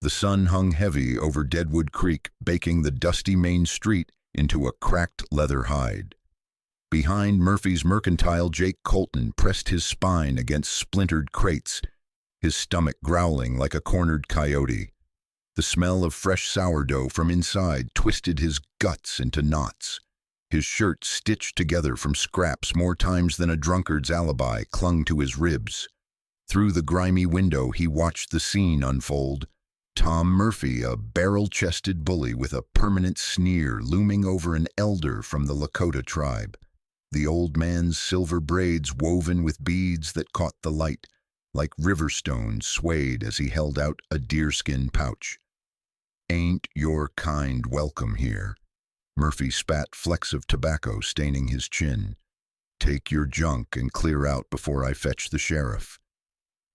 The sun hung heavy over Deadwood Creek, baking the dusty main street into a cracked leather hide. Behind Murphy's mercantile, Jake Colton pressed his spine against splintered crates, his stomach growling like a cornered coyote. The smell of fresh sourdough from inside twisted his guts into knots. His shirt, stitched together from scraps more times than a drunkard's alibi, clung to his ribs. Through the grimy window he watched the scene unfold. Tom Murphy, a barrel-chested bully with a permanent sneer looming over an elder from the Lakota tribe. The old man's silver braids woven with beads that caught the light, like river stones, swayed as he held out a deerskin pouch. "Ain't your kind welcome here?" Murphy spat flecks of tobacco staining his chin. "Take your junk and clear out before I fetch the sheriff."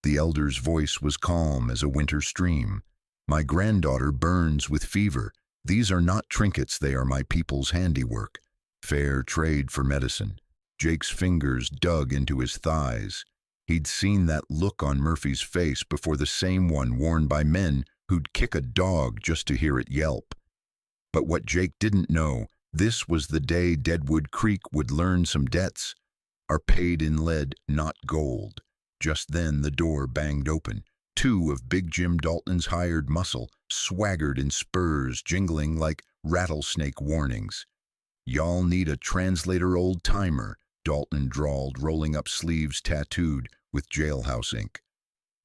The elder's voice was calm as a winter stream. "My granddaughter burns with fever. These are not trinkets, they are my people's handiwork. Fair trade for medicine." Jake's fingers dug into his thighs. He'd seen that look on Murphy's face before, the same one worn by men who'd kick a dog just to hear it yelp. But what Jake didn't know, this was the day Deadwood Creek would learn some debts are paid in lead, not gold. Just then the door banged open. Two of Big Jim Dalton's hired muscle swaggered in spurs, jingling like rattlesnake warnings. "Y'all need a translator, old-timer," Dalton drawled, rolling up sleeves tattooed with jailhouse ink.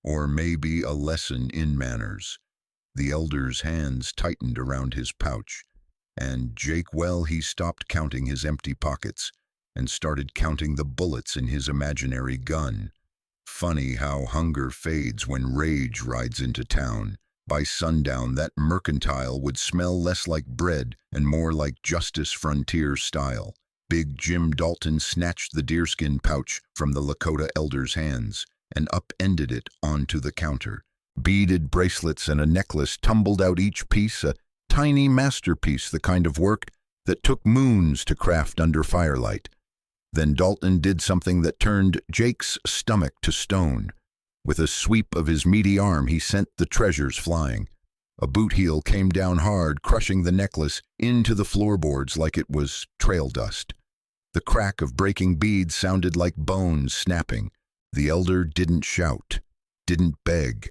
"Or maybe a lesson in manners." The elder's hands tightened around his pouch, and Jake, he stopped counting his empty pockets and started counting the bullets in his imaginary gun. Funny how hunger fades when rage rides into town. By sundown, that mercantile would smell less like bread and more like Justice Frontier style. Big Jim Dalton snatched the deerskin pouch from the Lakota elder's hands and upended it onto the counter. Beaded bracelets and a necklace tumbled out, each piece a tiny masterpiece, the kind of work that took moons to craft under firelight. Then Dalton did something that turned Jake's stomach to stone. With a sweep of his meaty arm, he sent the treasures flying. A boot heel came down hard, crushing the necklace into the floorboards like it was trail dust. The crack of breaking beads sounded like bones snapping. The elder didn't shout, didn't beg,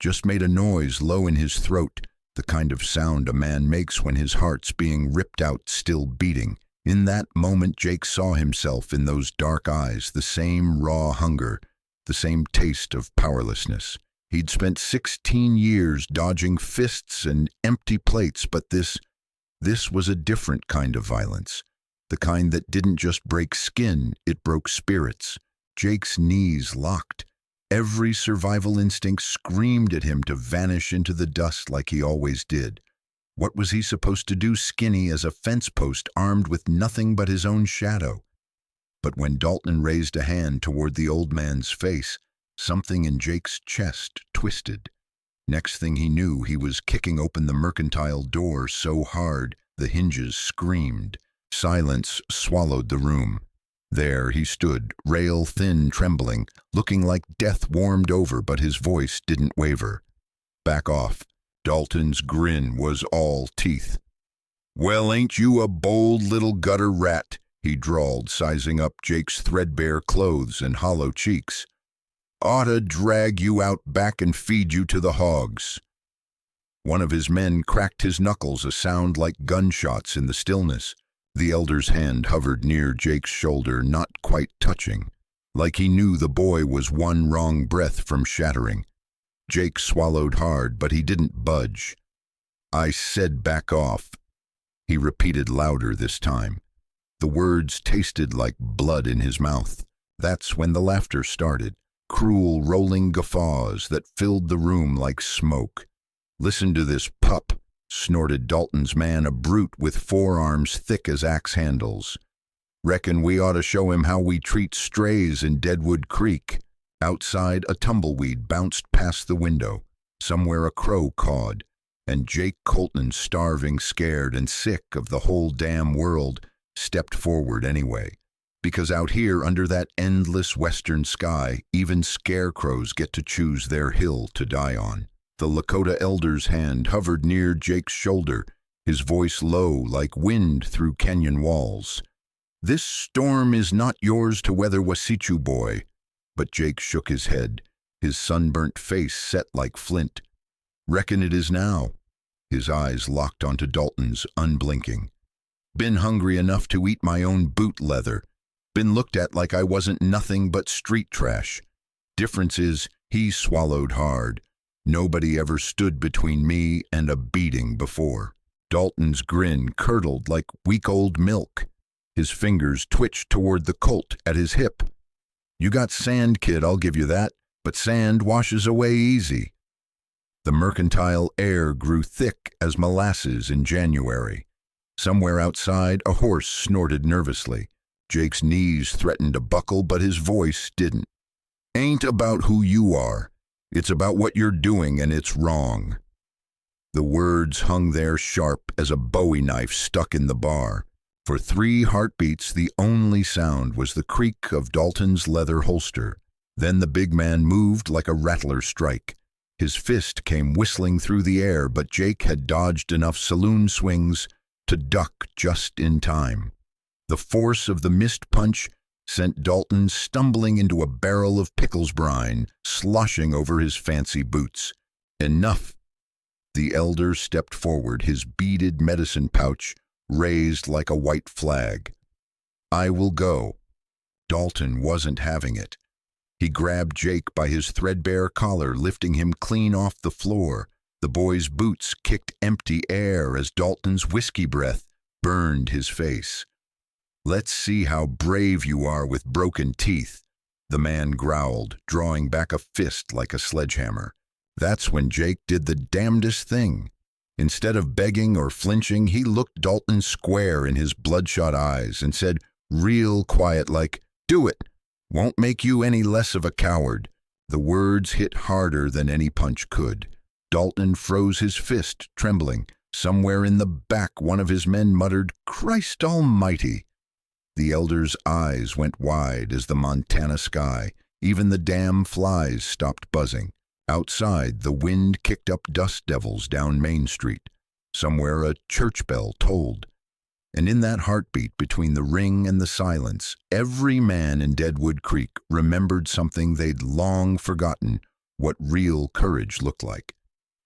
just made a noise low in his throat, the kind of sound a man makes when his heart's being ripped out, still beating. In that moment, Jake saw himself in those dark eyes, the same raw hunger, the same taste of powerlessness. He'd spent 16 years dodging fists and empty plates, but this was a different kind of violence. The kind that didn't just break skin, it broke spirits. Jake's knees locked. Every survival instinct screamed at him to vanish into the dust like he always did. What was he supposed to do, skinny as a fence post, armed with nothing but his own shadow? But when Dalton raised a hand toward the old man's face, something in Jake's chest twisted. Next thing he knew, he was kicking open the mercantile door so hard the hinges screamed. Silence swallowed the room. There he stood, rail-thin, trembling, looking like death warmed over, but his voice didn't waver. "Back off." Dalton's grin was all teeth. "Well, ain't you a bold little gutter rat?" he drawled, sizing up Jake's threadbare clothes and hollow cheeks. "Oughta drag you out back and feed you to the hogs." One of his men cracked his knuckles, a sound like gunshots in the stillness. The elder's hand hovered near Jake's shoulder, not quite touching, like he knew the boy was one wrong breath from shattering. Jake swallowed hard, but he didn't budge. "I said back off," he repeated louder this time. The words tasted like blood in his mouth. That's when the laughter started, cruel rolling guffaws that filled the room like smoke. "Listen to this pup," snorted Dalton's man, a brute with forearms thick as axe handles. "Reckon we ought to show him how we treat strays in Deadwood Creek." Outside, a tumbleweed bounced past the window. Somewhere a crow cawed, and Jake Colton, starving, scared, and sick of the whole damn world, stepped forward anyway. Because out here, under that endless western sky, even scarecrows get to choose their hill to die on. The Lakota elder's hand hovered near Jake's shoulder, his voice low like wind through canyon walls. "This storm is not yours to weather, Wasichu boy." But Jake shook his head, his sunburnt face set like flint. "Reckon it is now." His eyes locked onto Dalton's, unblinking. "Been hungry enough to eat my own boot leather. Been looked at like I wasn't nothing but street trash. Difference is, he swallowed hard. Nobody ever stood between me and a beating before." Dalton's grin curdled like week-old milk. His fingers twitched toward the Colt at his hip. "You got sand, kid, I'll give you that, but sand washes away easy." The mercantile air grew thick as molasses in January. Somewhere outside, a horse snorted nervously. Jake's knees threatened to buckle, but his voice didn't. "Ain't about who you are. It's about what you're doing, and it's wrong." The words hung there sharp as a bowie knife stuck in the bar. For 3 heartbeats, the only sound was the creak of Dalton's leather holster. Then the big man moved like a rattler strike. His fist came whistling through the air, but Jake had dodged enough saloon swings to duck just in time. The force of the missed punch sent Dalton stumbling into a barrel of pickles brine, sloshing over his fancy boots. "Enough." The elder stepped forward, his beaded medicine pouch raised like a white flag. "I will go." Dalton wasn't having it. He grabbed Jake by his threadbare collar, lifting him clean off the floor. The boy's boots kicked empty air as Dalton's whiskey breath burned his face. "Let's see how brave you are with broken teeth," the man growled, drawing back a fist like a sledgehammer. That's when Jake did the damnedest thing. Instead of begging or flinching, he looked Dalton square in his bloodshot eyes and said, real quiet like, "Do it. Won't make you any less of a coward." The words hit harder than any punch could. Dalton froze his fist, trembling. Somewhere in the back, one of his men muttered, "Christ almighty." The elder's eyes went wide as the Montana sky. Even the damn flies stopped buzzing. Outside, the wind kicked up dust devils down Main Street. Somewhere a church bell tolled. And in that heartbeat between the ring and the silence, every man in Deadwood Creek remembered something they'd long forgotten, what real courage looked like.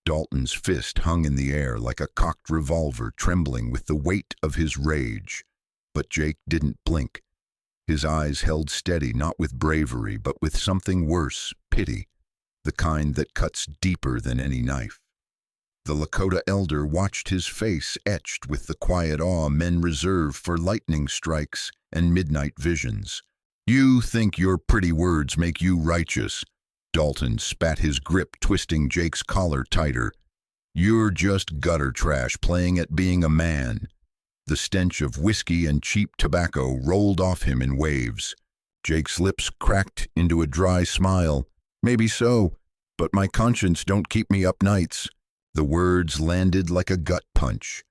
Dalton's fist hung in the air like a cocked revolver, trembling with the weight of his rage. But Jake didn't blink. His eyes held steady, not with bravery, but with something worse, pity, the kind that cuts deeper than any knife. The Lakota elder watched his face etched with the quiet awe men reserve for lightning strikes and midnight visions. "You think your pretty words make you righteous." Dalton spat his grip, twisting Jake's collar tighter. "You're just gutter trash playing at being a man." The stench of whiskey and cheap tobacco rolled off him in waves. Jake's lips cracked into a dry smile. "Maybe so, but my conscience don't keep me up nights." The words landed like a gut punch.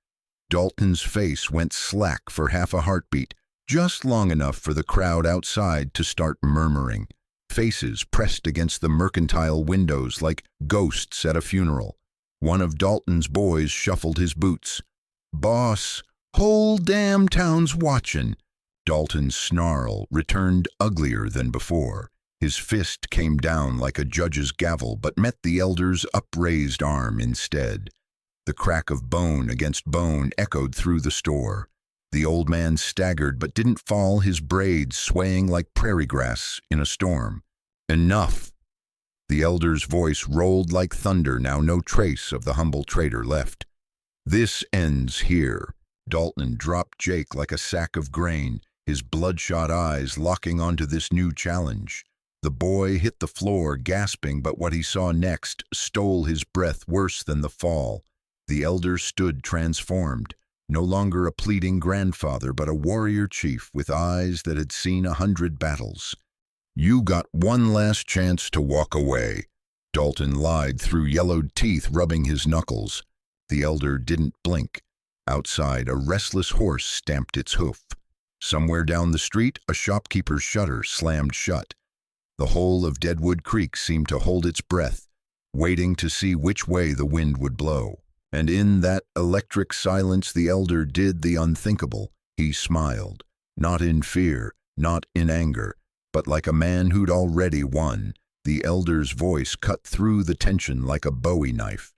Dalton's face went slack for half a heartbeat, just long enough for the crowd outside to start murmuring. Faces pressed against the mercantile windows like ghosts at a funeral. One of Dalton's boys shuffled his boots. "Boss, whole damn town's watchin'." Dalton's snarl returned uglier than before. His fist came down like a judge's gavel, but met the elder's upraised arm instead. The crack of bone against bone echoed through the store. The old man staggered but didn't fall, his braids swaying like prairie grass in a storm. "Enough." The elder's voice rolled like thunder, now no trace of the humble trader left. "This ends here." Dalton dropped Jake like a sack of grain, his bloodshot eyes locking onto this new challenge. The boy hit the floor, gasping, but what he saw next stole his breath worse than the fall. The elder stood transformed, no longer a pleading grandfather, but a warrior chief with eyes that had seen 100 battles. "You got one last chance to walk away." Dalton lied through yellowed teeth, rubbing his knuckles. The elder didn't blink. Outside, a restless horse stamped its hoof. Somewhere down the street, a shopkeeper's shutter slammed shut. The whole of Deadwood Creek seemed to hold its breath, waiting to see which way the wind would blow. And in that electric silence the elder did the unthinkable. He smiled, not in fear, not in anger, but like a man who'd already won. The elder's voice cut through the tension like a Bowie knife.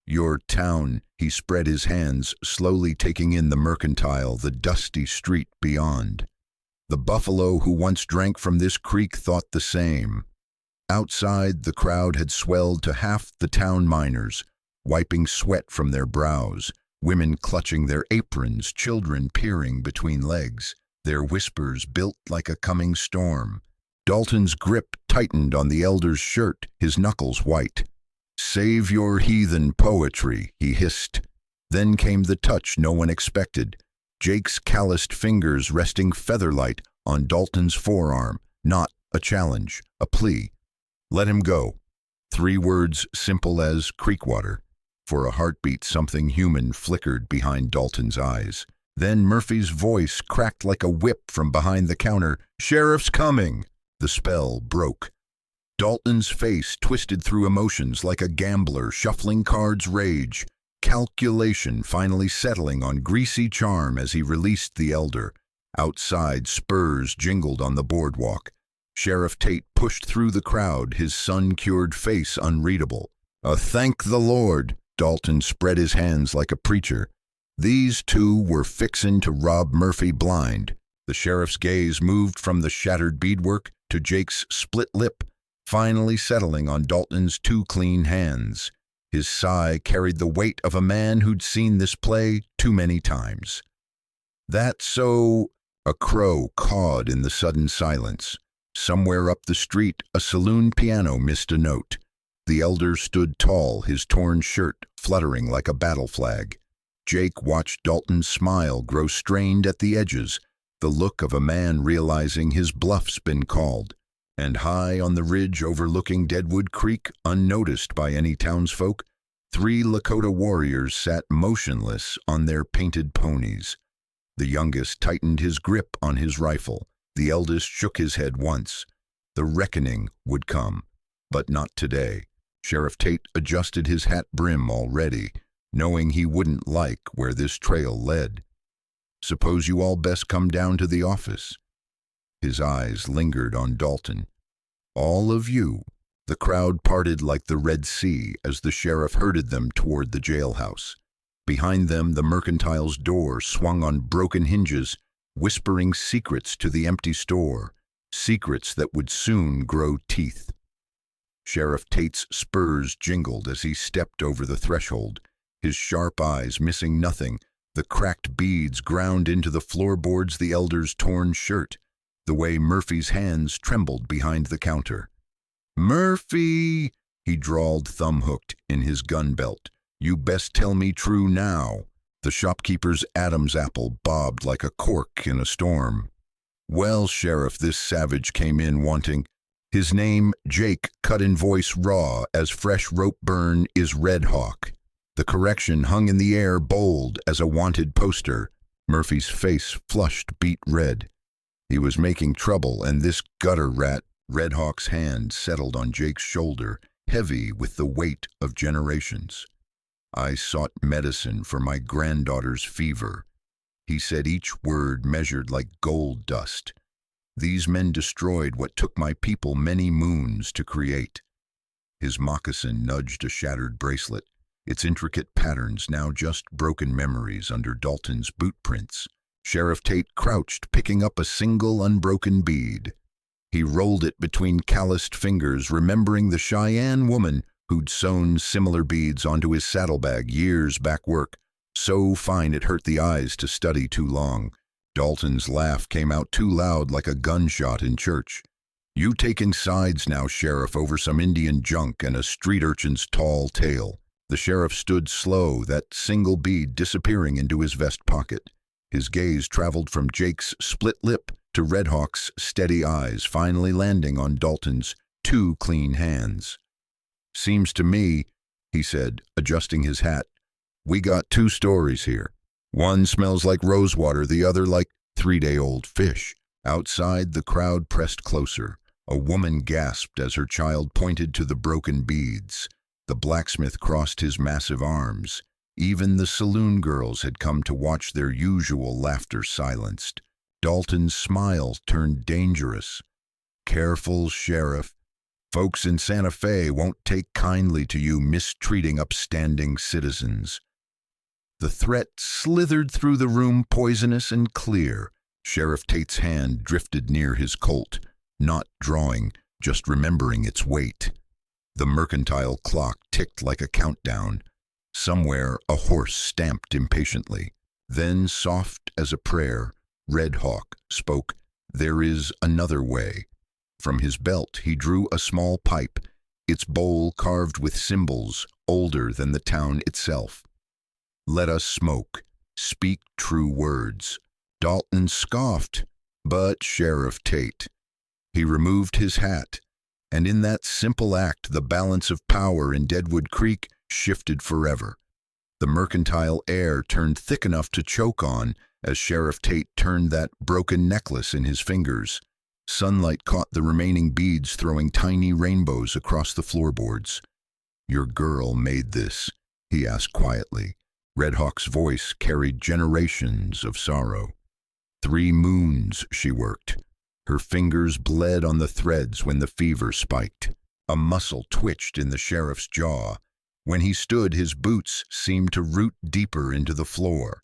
"Your town," he spread his hands, slowly taking in the mercantile, the dusty street beyond. The buffalo who once drank from this creek thought the same. Outside, the crowd had swelled to half the town miners, wiping sweat from their brows, women clutching their aprons, children peering between legs, their whispers built like a coming storm. Dalton's grip tightened on the elder's shirt, his knuckles white. "Save your heathen poetry," he hissed. Then came the touch no one expected, Jake's calloused fingers resting featherlight on Dalton's forearm, not a challenge, a plea. "Let him go." 3 words simple as creek water. For a heartbeat, something human flickered behind Dalton's eyes. Then Murphy's voice cracked like a whip from behind the counter. "Sheriff's coming!" The spell broke. Dalton's face twisted through emotions like a gambler shuffling cards rage. Calculation finally settling on greasy charm as he released the elder. Outside, spurs jingled on the boardwalk. Sheriff Tate pushed through the crowd, his sun-cured face unreadable. Thank the Lord!" Dalton spread his hands like a preacher. These two were fixin' to rob Murphy blind. The sheriff's gaze moved from the shattered beadwork to Jake's split lip, finally settling on Dalton's 2 clean hands. His sigh carried the weight of a man who'd seen this play too many times. "That's so—" A crow cawed in the sudden silence. Somewhere up the street, a saloon piano missed a note. The elder stood tall, his torn shirt fluttering like a battle flag. Jake watched Dalton's smile grow strained at the edges, the look of a man realizing his bluff's been called. And high on the ridge overlooking Deadwood Creek, unnoticed by any townsfolk, 3 Lakota warriors sat motionless on their painted ponies. The youngest tightened his grip on his rifle. The eldest shook his head once. The reckoning would come, but not today. Sheriff Tate adjusted his hat brim already, knowing he wouldn't like where this trail led. "Suppose you all best come down to the office." His eyes lingered on Dalton. "All of you." The crowd parted like the Red Sea as the sheriff herded them toward the jailhouse. Behind them, the mercantile's door swung on broken hinges, whispering secrets to the empty store, secrets that would soon grow teeth. Sheriff Tate's spurs jingled as he stepped over the threshold, his sharp eyes missing nothing. The cracked beads ground into the floorboards, the elder's torn shirt, the way Murphy's hands trembled behind the counter. "Murphy," he drawled, thumb-hooked in his gun belt. "You best tell me true now." The shopkeeper's Adam's apple bobbed like a cork in a storm. "Well, Sheriff," this savage came in wanting. His name, Jake, cut in voice raw as fresh rope burn is Red Hawk. The correction hung in the air bold as a wanted poster. Murphy's face flushed beet red. He was making trouble, and this gutter rat, Red Hawk's hand, settled on Jake's shoulder, heavy with the weight of generations. "I sought medicine for my granddaughter's fever." He said each word measured like gold dust. "These men destroyed what took my people many moons to create." His moccasin nudged a shattered bracelet, its intricate patterns now just broken memories under Dalton's boot prints. Sheriff Tate crouched, picking up a single unbroken bead. He rolled it between calloused fingers, remembering the Cheyenne woman who'd sewn similar beads onto his saddlebag years back work, so fine it hurt the eyes to study too long. Dalton's laugh came out too loud like a gunshot in church. "You taking sides now, Sheriff, over some Indian junk and a street urchin's tall tale." The sheriff stood slow, that single bead disappearing into his vest pocket. His gaze traveled from Jake's split lip to Red Hawk's steady eyes, finally landing on Dalton's 2 clean hands. "Seems to me," he said, adjusting his hat, "we got 2 stories here. One smells like rosewater, the other like 3-day-old fish." Outside, the crowd pressed closer. A woman gasped as her child pointed to the broken beads. The blacksmith crossed his massive arms. Even the saloon girls had come to watch their usual laughter silenced. Dalton's smile turned dangerous. "Careful, Sheriff. Folks in Santa Fe won't take kindly to you mistreating upstanding citizens." The threat slithered through the room, poisonous and clear. Sheriff Tate's hand drifted near his Colt, not drawing, just remembering its weight. The mercantile clock ticked like a countdown. Somewhere a horse stamped impatiently. Then, soft as a prayer, Red Hawk spoke, "There is another way." From his belt he drew a small pipe, its bowl carved with symbols older than the town itself. "Let us smoke. Speak true words." Dalton scoffed, but Sheriff Tate. He removed his hat, and in that simple act the balance of power in Deadwood Creek shifted forever. The mercantile air turned thick enough to choke on as Sheriff Tate turned that broken necklace in his fingers. Sunlight caught the remaining beads, throwing tiny rainbows across the floorboards. "Your girl made this?" he asked quietly. Red Hawk's voice carried generations of sorrow. 3 moons she worked. Her fingers bled on the threads when the fever spiked. A muscle twitched in the sheriff's jaw. When he stood, his boots seemed to root deeper into the floor.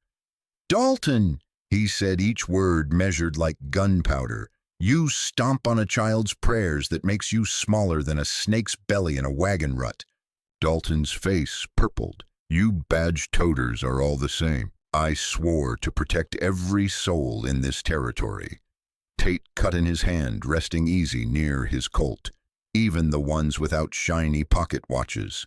"Dalton," he said, each word measured like gunpowder, "you stomp on a child's prayers that makes you smaller than a snake's belly in a wagon rut." Dalton's face purpled. "You badge toters are all the same. I swore to protect every soul in this territory." Tate cut in his hand, resting easy near his Colt, even the ones without shiny pocket watches.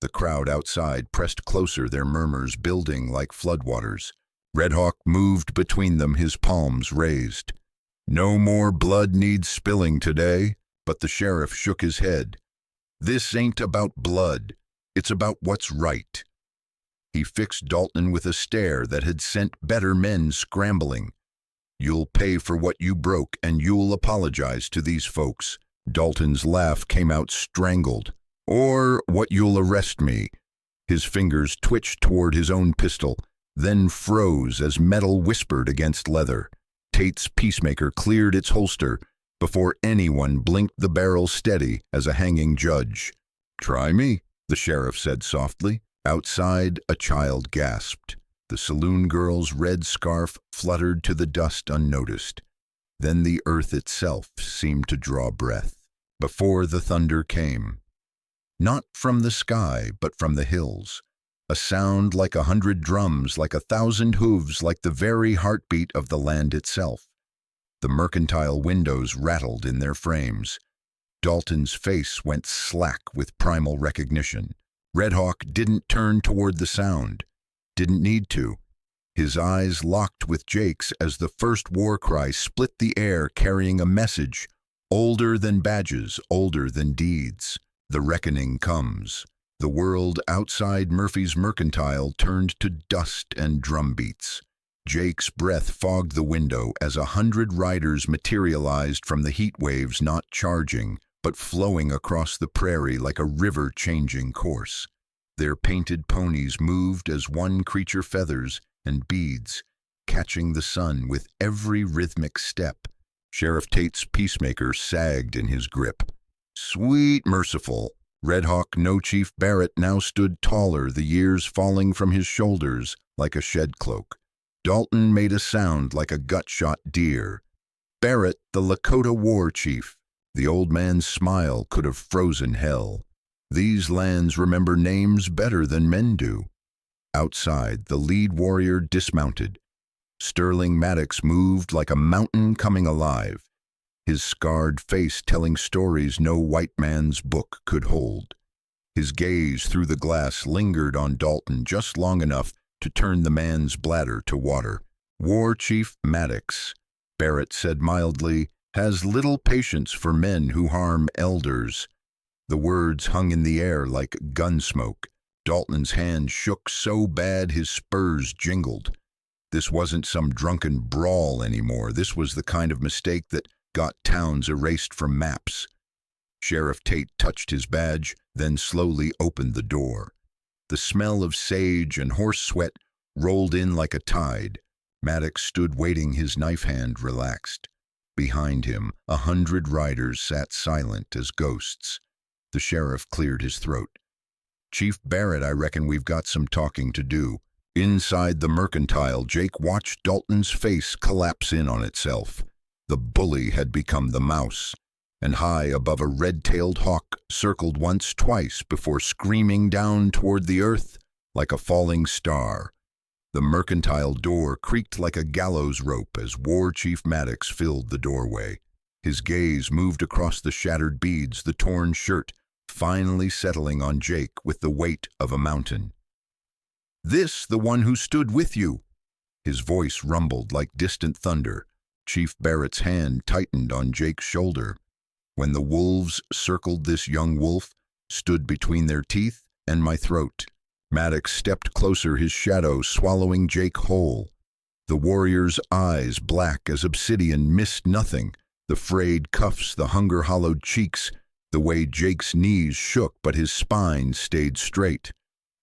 The crowd outside pressed closer, their murmurs building like floodwaters. Red Hawk moved between them, his palms raised. "No more blood needs spilling today," but the sheriff shook his head. "This ain't about blood. It's about what's right." He fixed Dalton with a stare that had sent better men scrambling. "You'll pay for what you broke, and you'll apologize to these folks." Dalton's laugh came out strangled. "Or what you'll arrest me." His fingers twitched toward his own pistol, then froze as metal whispered against leather. Tate's peacemaker cleared its holster. Before anyone blinked, the barrel steady as a hanging judge. "Try me," the sheriff said softly. Outside, a child gasped. The saloon girl's red scarf fluttered to the dust unnoticed. Then the earth itself seemed to draw breath. Before the thunder came. Not from the sky, but from the hills. A sound like 100 drums, like 1,000 hooves, like the very heartbeat of the land itself. The mercantile windows rattled in their frames. Dalton's face went slack with primal recognition. Red Hawk didn't turn toward the sound. Didn't need to. His eyes locked with Jake's as the first war cry split the air, carrying a message, older than badges, older than deeds. The reckoning comes. The world outside Murphy's mercantile turned to dust and drumbeats. Jake's breath fogged the window as 100 riders materialized from the heat waves, not charging, but flowing across the prairie like a river changing course. Their painted ponies moved as one creature, feathers and beads, catching the sun with every rhythmic step. Sheriff Tate's peacemaker sagged in his grip. Sweet merciful. Red Hawk No Chief Barrett now stood taller, the years falling from his shoulders like a shed cloak. Dalton made a sound like a gut-shot deer. Barrett, the Lakota war chief. The old man's smile could have frozen hell. These lands remember names better than men do. Outside, the lead warrior dismounted. Sterling Maddox moved like a mountain coming alive, his scarred face telling stories no white man's book could hold. His gaze through the glass lingered on Dalton just long enough to turn the man's bladder to water. War Chief Maddox, Barrett said mildly, has little patience for men who harm elders. The words hung in the air like gun smoke. Dalton's hand shook so bad his spurs jingled. This wasn't some drunken brawl anymore. This was the kind of mistake that got towns erased from maps. Sheriff Tate touched his badge, then slowly opened the door. The smell of sage and horse sweat rolled in like a tide. Maddox stood waiting, his knife hand relaxed. Behind him, 100 riders sat silent as ghosts. The sheriff cleared his throat. "Chief Barrett, I reckon we've got some talking to do." Inside the mercantile, Jake watched Dalton's face collapse in on itself. The bully had become the mouse, and high above a red-tailed hawk circled once, twice, before screaming down toward the earth like a falling star. The mercantile door creaked like a gallows rope as War Chief Maddox filled the doorway. His gaze moved across the shattered beads, the torn shirt, finally settling on Jake with the weight of a mountain. "This, the one who stood with you?" His voice rumbled like distant thunder. Chief Barrett's hand tightened on Jake's shoulder. "When the wolves circled this young wolf, stood between their teeth and my throat." Maddox stepped closer, his shadow swallowing Jake whole. The warrior's eyes, black as obsidian, missed nothing. The frayed cuffs, the hunger-hollowed cheeks, the way Jake's knees shook but his spine stayed straight.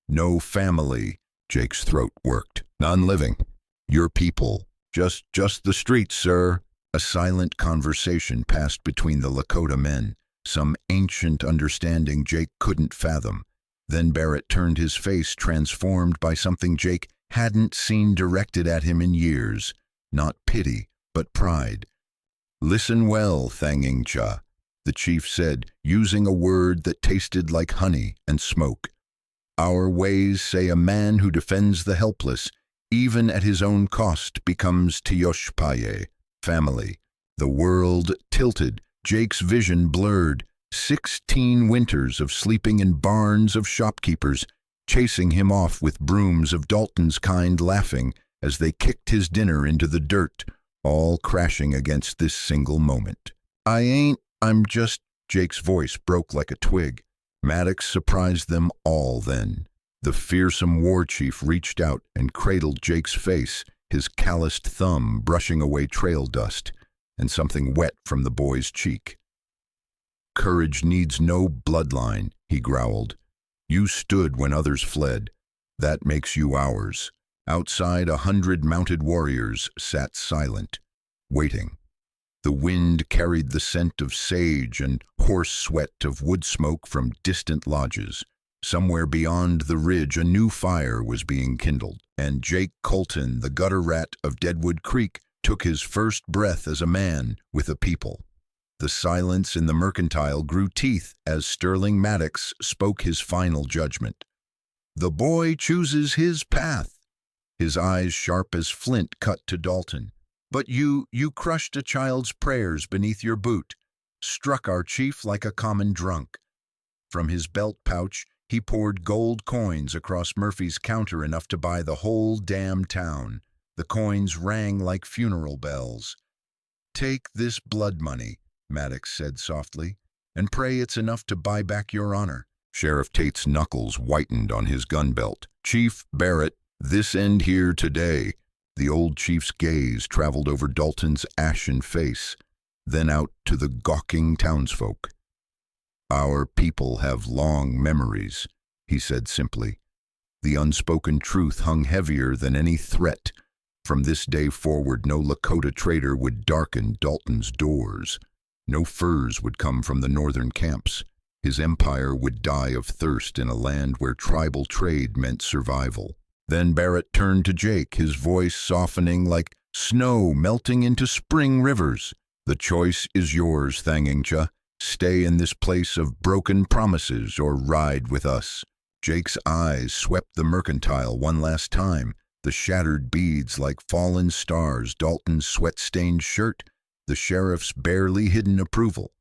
"No family," Jake's throat worked. "None living. Your people. Just the streets, sir." A silent conversation passed between the Lakota men, some ancient understanding Jake couldn't fathom. Then Barrett turned, his face transformed by something Jake hadn't seen directed at him in years. Not pity, but pride. "Listen well, Thangingcha," the chief said, using a word that tasted like honey and smoke. "Our ways say a man who defends the helpless, even at his own cost, becomes Tioshpaye, family." The world tilted, Jake's vision blurred. 16 winters of sleeping in barns of shopkeepers, chasing him off with brooms of Dalton's kind, laughing as they kicked his dinner into the dirt, all crashing against this single moment. I'm just," Jake's voice broke like a twig. Maddox surprised them all then. The fearsome war chief reached out and cradled Jake's face, his calloused thumb brushing away trail dust and something wet from the boy's cheek. "Courage needs no bloodline," he growled. "You stood when others fled. That makes you ours." Outside, 100 mounted warriors sat silent, waiting. The wind carried the scent of sage and horse sweat of wood smoke from distant lodges. Somewhere beyond the ridge, a new fire was being kindled, and Jake Colton, the gutter rat of Deadwood Creek, took his first breath as a man with a people. The silence in the mercantile grew teeth as Sterling Maddox spoke his final judgment. "The boy chooses his path." His eyes sharp as flint cut to Dalton. "But you crushed a child's prayers beneath your boot, struck our chief like a common drunk." From his belt pouch, he poured gold coins across Murphy's counter, enough to buy the whole damn town. The coins rang like funeral bells. "Take this blood money," Maddox said softly, "and pray it's enough to buy back your honor." Sheriff Tate's knuckles whitened on his gun belt. "Chief Barrett, this end here today." The old chief's gaze traveled over Dalton's ashen face, then out to the gawking townsfolk. "Our people have long memories," he said simply. The unspoken truth hung heavier than any threat. From this day forward, no Lakota trader would darken Dalton's doors. No furs would come from the northern camps. His empire would die of thirst in a land where tribal trade meant survival. Then Barrett turned to Jake, his voice softening like snow melting into spring rivers. "The choice is yours, Thangingcha. Stay in this place of broken promises or ride with us." Jake's eyes swept the mercantile one last time, the shattered beads like fallen stars, Dalton's sweat-stained shirt, the sheriff's barely hidden approval.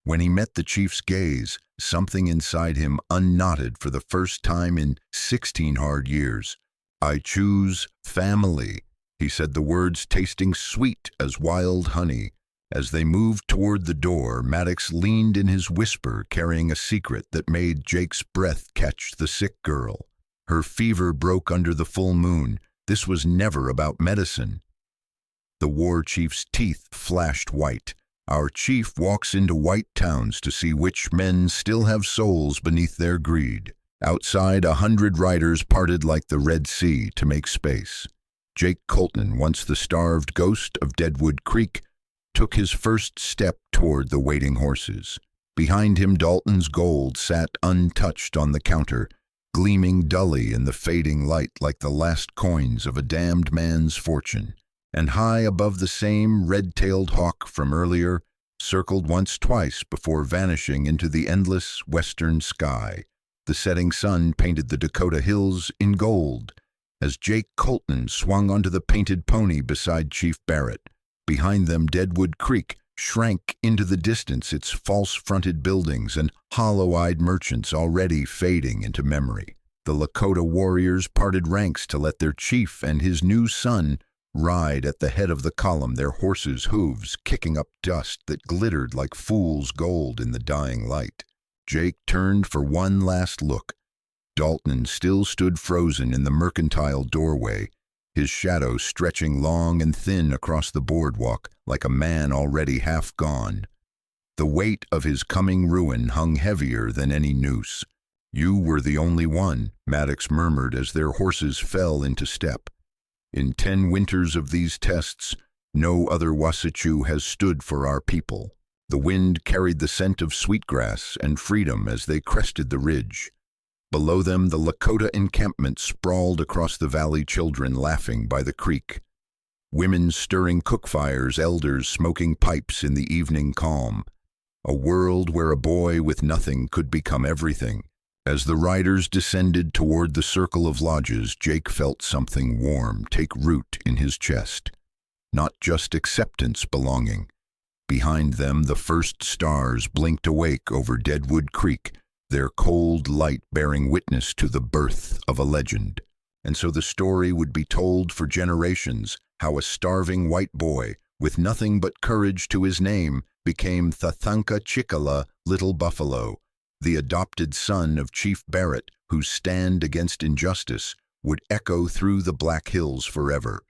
When he met the chief's gaze, something inside him unknotted for the first time in 16 hard years. "I choose family," he said, the words tasting sweet as wild honey. As they moved toward the door, Maddox leaned in his whisper, carrying a secret that made Jake's breath catch the sick girl. Her fever broke under the full moon. This was never about medicine. The war chief's teeth flashed white. Our chief walks into white towns to see which men still have souls beneath their greed. Outside, 100 riders parted like the Red Sea to make space. Jake Colton, once the starved ghost of Deadwood Creek, took his first step toward the waiting horses. Behind him, Dalton's gold sat untouched on the counter, gleaming dully in the fading light like the last coins of a damned man's fortune. And high above, the same red-tailed hawk from earlier circled once twice before vanishing into the endless western sky. The setting sun painted the Dakota hills in gold as Jake Colton swung onto the painted pony beside Chief Barrett. Behind them, Deadwood Creek shrank into the distance, its false-fronted buildings and hollow-eyed merchants already fading into memory. The Lakota warriors parted ranks to let their chief and his new son ride at the head of the column, their horses' hooves kicking up dust that glittered like fool's gold in the dying light. Jake turned for one last look. Dalton still stood frozen in the mercantile doorway, his shadow stretching long and thin across the boardwalk like a man already half gone. The weight of his coming ruin hung heavier than any noose. "You were the only one," Maddox murmured as their horses fell into step. "In 10 winters of these tests, no other Wasatchu has stood for our people." The wind carried the scent of sweetgrass and freedom as they crested the ridge. Below them, the Lakota encampment sprawled across the valley, children laughing by the creek. Women stirring cook fires, elders smoking pipes in the evening calm. A world where a boy with nothing could become everything. As the riders descended toward the circle of lodges, Jake felt something warm take root in his chest. Not just acceptance, belonging. Behind them, the first stars blinked awake over Deadwood Creek, their cold light bearing witness to the birth of a legend. And so the story would be told for generations, how a starving white boy, with nothing but courage to his name, became Thathanka Chikala, Little Buffalo, the adopted son of Chief Barrett, whose stand against injustice would echo through the Black Hills forever.